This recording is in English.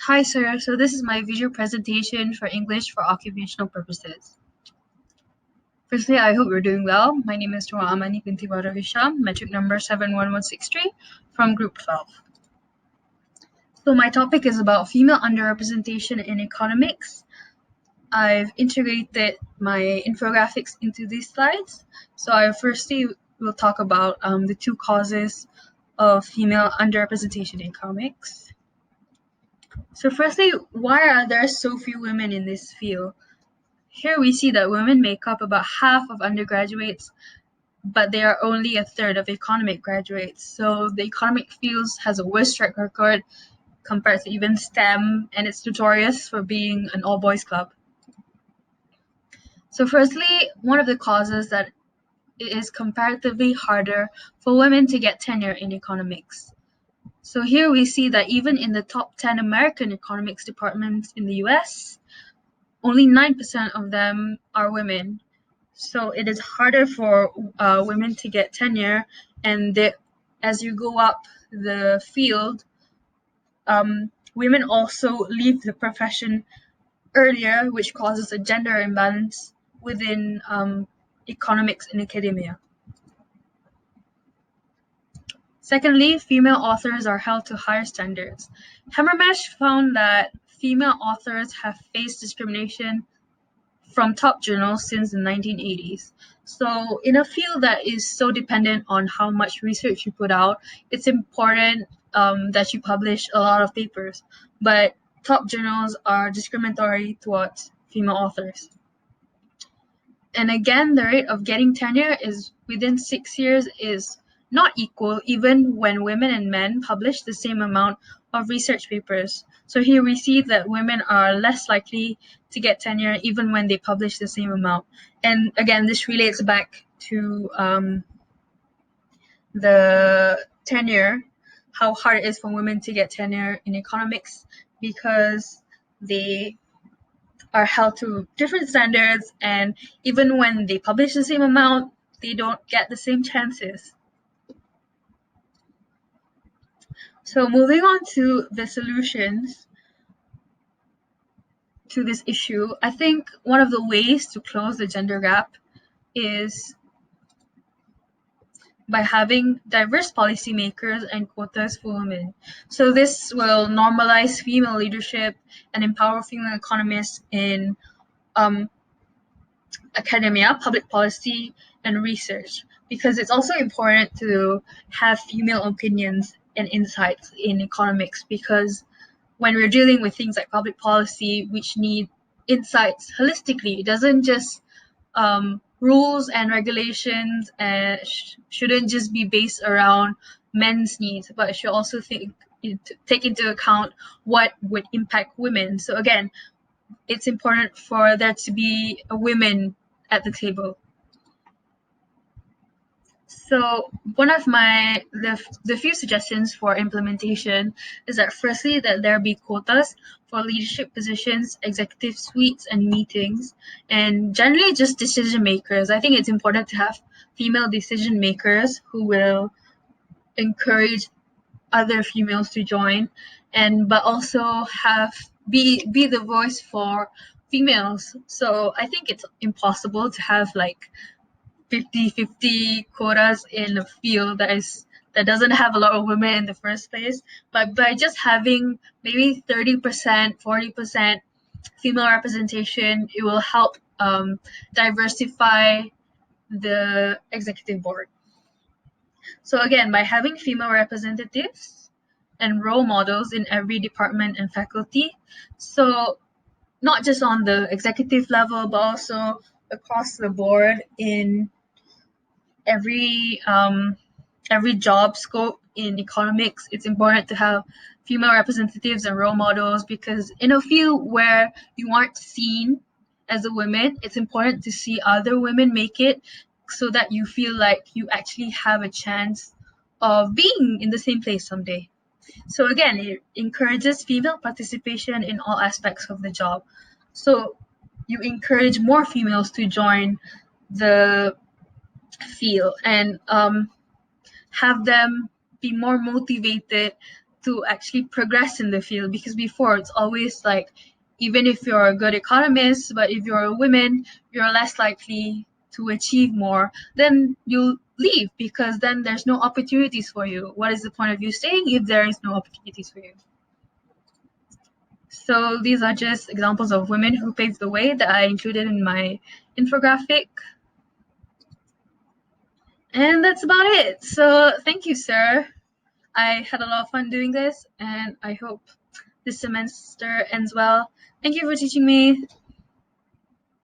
Hi, sir. So this is my visual presentation for English for occupational purposes. Firstly, I hope you're doing well. My name is Nurul Amani Badrul Hisham, metric number 71163 from Group 12. So my topic is about female underrepresentation in economics. I've integrated my infographics into these slides. So I firstly will talk about the two causes of female underrepresentation in economics. So firstly, why are there so few women in this field? Here we see that women make up about half of undergraduates, but they are only a third of economic graduates. So the economic fields has a worse track record compared to even STEM, and it's notorious for being an all-boys club. So firstly, one of the causes that it is comparatively harder for women to get tenure in economics. So here we see that even in the top 10 American economics departments in the US, only 9% of them are women. So it is harder for women to get tenure, and as you go up the field, women also leave the profession earlier, which causes a gender imbalance within economics in academia. Secondly, female authors are held to higher standards. Hammermesh found that female authors have faced discrimination from top journals since the 1980s. So in a field that is so dependent on how much research you put out, it's important that you publish a lot of papers. But top journals are discriminatory towards female authors. And again, the rate of getting tenure is within 6 years is not equal even when women and men publish the same amount of research papers. So here we see that women are less likely to get tenure even when they publish the same amount. And again, this relates back to the tenure, how hard it is for women to get tenure in economics because they are held to different standards, and even when they publish the same amount, they don't get the same chances. So moving on to the solutions to this issue, I think one of the ways to close the gender gap is by having diverse policymakers and quotas for women. So this will normalize female leadership and empower female economists in academia, public policy, and research, because it's also important to have female opinions and insights in economics, because when we're dealing with things like public policy, which need insights holistically, it doesn't just rules and regulations shouldn't just be based around men's needs, but it should also take into account what would impact women. So again, it's important for there to be a women at the table. So one of the few suggestions for implementation is that firstly that there be quotas for leadership positions, executive suites, and meetings, and generally just decision makers. I think it's important to have female decision makers who will encourage other females to join, but also be the voice for females. So I think it's impossible to have like 50-50 quotas in a field that doesn't have a lot of women in the first place. But by just having maybe 30%, 40% female representation, it will help diversify the executive board. So again, by having female representatives and role models in every department and faculty, so not just on the executive level, but also across the board in every job scope in economics, it's important to have female representatives and role models, because in a field where you aren't seen as a woman, it's important to see other women make it so that you feel like you actually have a chance of being in the same place someday. So again, it encourages female participation in all aspects of the job. So you encourage more females to join the field and have them be more motivated to actually progress in the field, because before it's always like, even if you're a good economist, but if you're a woman, you're less likely to achieve more, then you'll leave because then there's no opportunities for you. What is the point of you staying if there is no opportunities for you? So these are just examples of women who paved the way that I included in my infographic. And that's about it. So thank you, sir. I had a lot of fun doing this, and I hope this semester ends well. Thank you for teaching me.